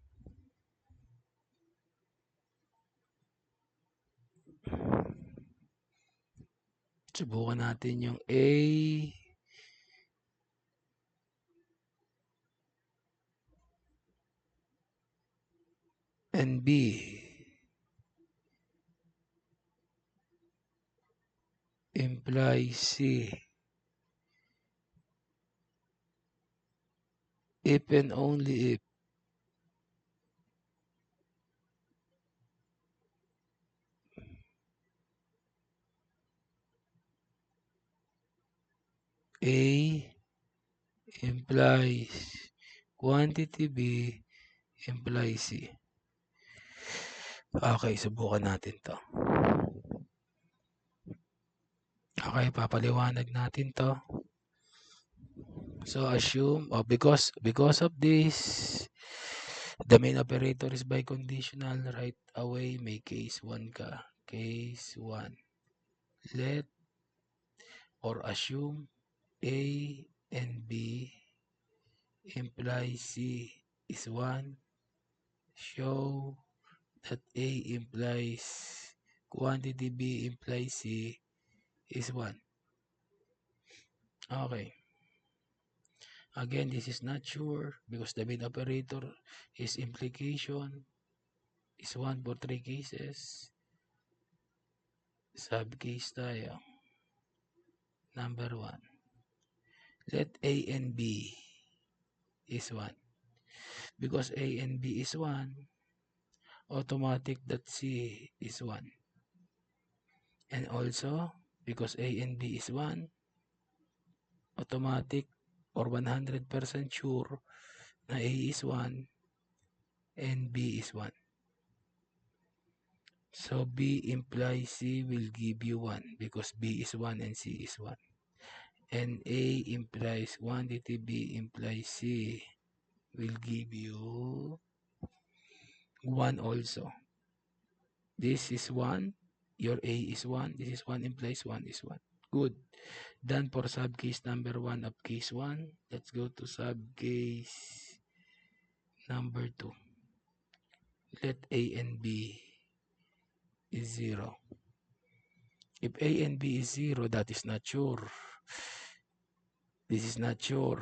Subukan natin yung A and B implies C if and only if A implies quantity B implies C. Okay, subukan natin to. Okay, papaliwanag natin to. So assume, because of this, the main operator is biconditional. Right away, may case 1 ka. Case 1. Let or assume A and B implies C is 1. Show that A implies quantity B implies C is 1. Okay. Again, this is not sure because the main operator is implication is 1 for 3 cases. Subcase tayo. Number 1. Let A and B is 1. Because A and B is 1, automatic that C is 1. And also, because A and B is 1, automatic or 100% sure na A is 1 and B is 1. So B implies C will give you 1 because B is 1 and C is 1. And A implies quantity B implies C will give you 1 also. This is 1. Your A is 1. This is 1 implies 1 is 1. Good. Done for subcase number 1 of case 1. Let's go to subcase number 2. Let A and B is 0. If A and B is 0, that is not sure. This is not sure.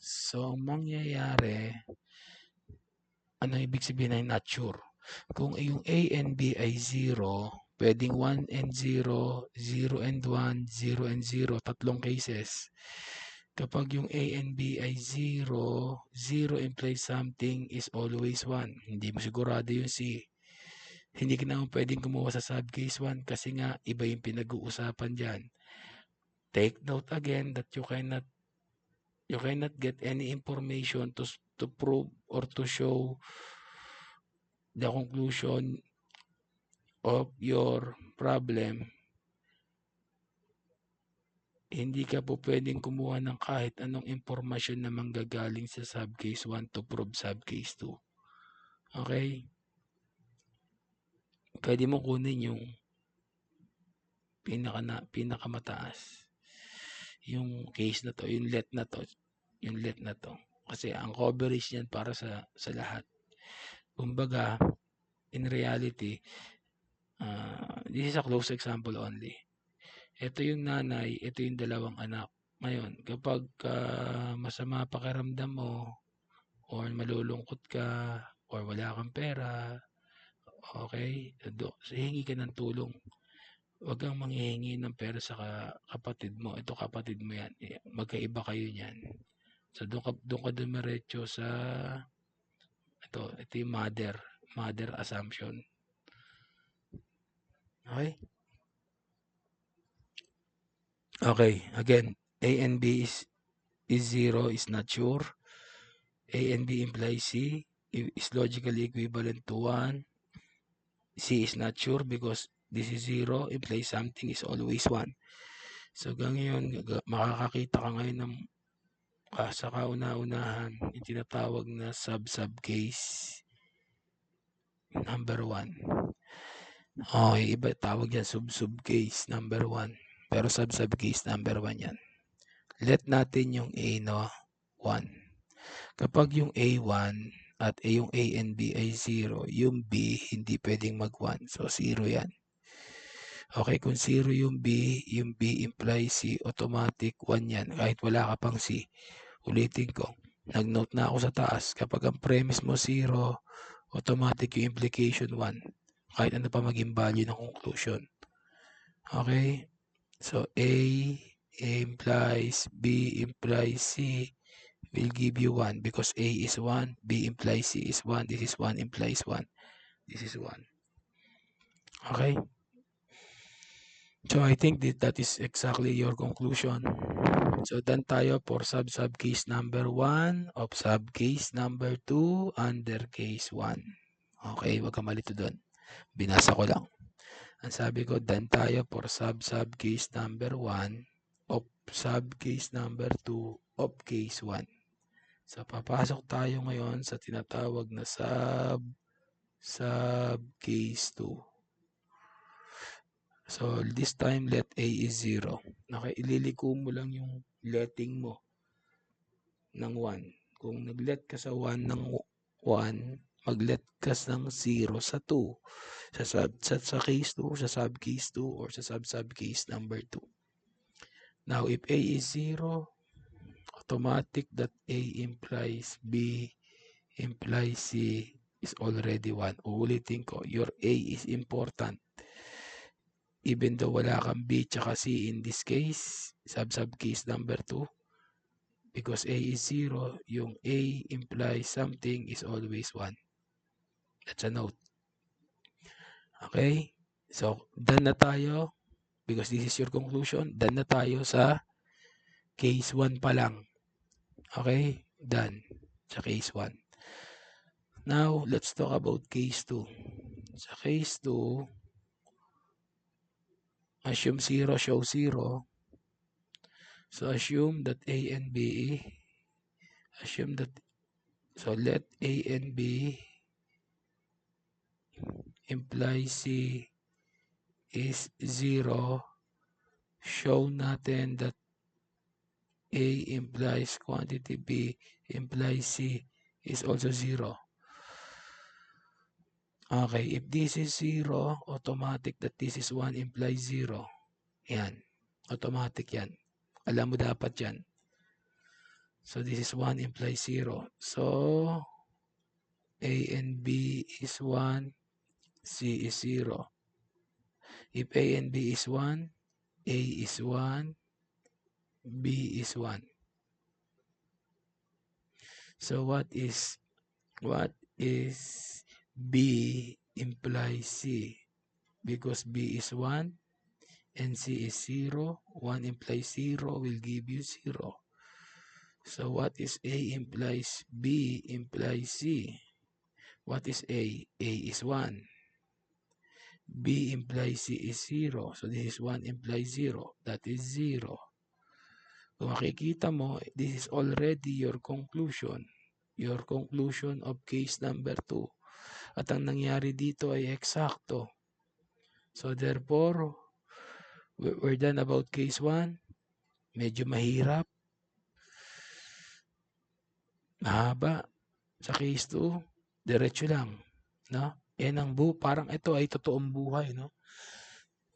So, mangyayari, ano ibig sabihin ng not sure? Kung yung A and B ay 0, pwedeng 1 and 0, 0 and 1, 0 and 0, tatlong cases. Kapag yung A and B ay 0, 0 implies something is always 1. Hindi mo sigurado yung C. Hindi ka naman pwedeng kumuha sa subcase 1 kasi nga iba yung pinag-uusapan dyan. Take note again that you cannot get any information to prove or to show the conclusion of your problem. Hindi ka po pwedeng kumuha ng kahit anong impormasyon na manggagaling sa subcase 1 to prove subcase 2. Okay? Pwede mo kunin yung pinakamataas. Yung case na to, yung let na to. Kasi ang coverage niyan para sa lahat. Kumbaga, in reality, this is a close example only. Ito yung nanay, ito yung dalawang anak. Ngayon, kapag masama pakiramdam mo, or malulungkot ka, or wala kang pera, okay, hingi ka ng tulong. Huwag kang manghihingi ng pera sa kapatid mo. Ito kapatid mo yan. Magkaiba kayo niyan. So, doon ka dumiretso sa ito yung mother assumption. Okay? Okay, again, A and B is 0 is not sure. A and B implies C is logically equivalent to 1. C is not sure because this is 0 implies something is always 1. So, ngayon, makakakita ka ngayon ng sa kauna-unahan, yung tinatawag na sub-case number 1. Okay, iba tawag yan, sub-case number 1. Pero sub-case number 1 yan. Let natin yung A no, 1. Kapag yung A1 at yung A and B ay 0, yung B hindi pwedeng mag-1. So, 0 yan. Okay, kung 0 yung B implies C, automatic 1 yan. Kahit wala ka pang C. Ulitin ko, nag-note na ako sa taas. Kapag ang premise mo 0, automatic yung implication 1. Kahit ano pa maging value ng conclusion. Okay? So, A implies B implies C will give you 1 because A is 1, B implies C is 1, this is 1 implies 1, this is 1. Okay? So, I think that is exactly your conclusion. So, done tayo for sub-case number 1 of sub-case number 2 under case 1. Okay, wag kang malito doon. Binasa ko lang. Ang sabi ko, done tayo for sub-case number 1 of sub-case number 2 of case 1. So, papasok tayo ngayon sa tinatawag na sub-case 2. So, this time, let A is 0. Ililiko mo lang yung letting mo ng 1. Kung nag-let ka sa 1 ng 1, mag-let ka ng 0 sa 2. Sa case 2, sa sub-case 2, or sa sub-case number 2. Now, if A is 0, automatic that A implies B implies C is already 1. Uulitin ko, your A is important. Even though wala kang B tsaka C in this case, sub-case number 2, because A is 0, yung A implies something is always 1. That's a note. Okay? So, done na tayo, because this is your conclusion, done na tayo sa case 1 pa lang. Okay? Done sa case 1. Now, let's talk about case 2. Sa case 2, assume 0, show 0. So, assume that A and B, so let A and B implies C is 0. Show natin that A implies quantity B implies C is also 0. Okay, if this is 0, automatic that this is 1 implies 0. Yan. Automatic yan. Alam mo dapat yan. So, this is 1 implies 0. So, A and B is 1, C is 0. If A and B is 1, A is 1, B is 1. So, what is B implies C? Because B is 1, NC is 0. 1 implies 0 will give you 0. So what is A implies B implies C? What is A? A is 1. B implies C is 0. So this is 1 implies 0. That is 0. Kung makikita mo, this is already your conclusion. Your conclusion of case number 2. At ang nangyari dito ay eksakto. So therefore, we're done about case 1. Medyo mahirap. Mahaba. Sa case 2, diretso lang. No? Yan ang parang ito ay totoong buhay. No?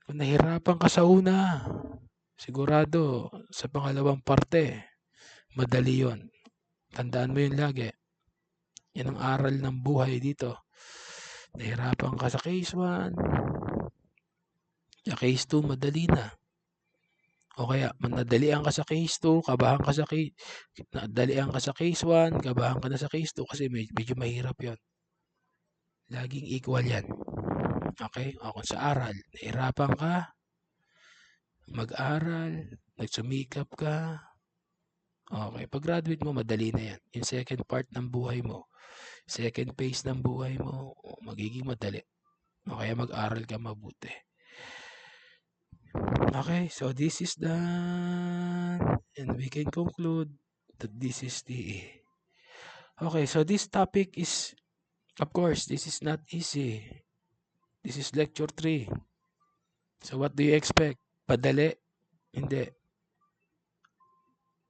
Kung nahirapan ka sa una, sigurado sa pangalawang parte, madali yon. Tandaan mo yun lagi. Yan ang aral ng buhay dito. Nahirapan ka sa case 1, sa case 2, madali na. O kaya, nadalian ka sa case 2, kabahan ka sa case, nadalian ka sa case 1, kabahan ka na sa case 2 kasi medyo mahirap yon. Laging equal yan. Okay? O kung sa aral, nahirapan ka, mag-aral, nagsumikap ka, okay, pag-graduate mo, madali na yan. Yung second part ng buhay mo, second phase ng buhay mo, magiging madali. O kaya mag-aral ka mabuti. Okay, so this is done. And we can conclude that this is the... Okay, so this topic is, of course, this is not easy. This is lecture 3. So what do you expect? Padali? Hindi.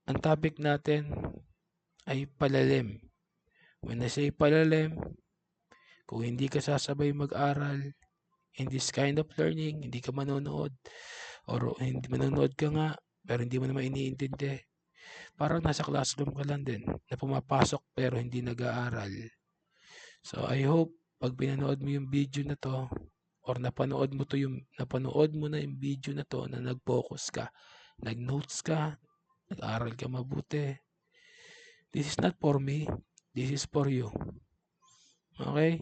Ang topic natin ay palalim. When I say palalim, kung hindi ka sasabay mag-aral in this kind of learning, hindi ka manonood, or hindi manonood ka nga, pero hindi mo naman iniintindi. Parang nasa classroom ka lang din, na pumapasok pero hindi nag-aaral. So I hope, pag pinanood mo yung video na to, or napanood mo na yung video na to, na nag-focus ka, nag-notes ka, nag-aral ka mabuti. This is not for me, this is for you. Okay?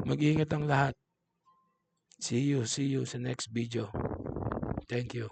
Mag-iingat ang lahat. See you sa next video. Thank you.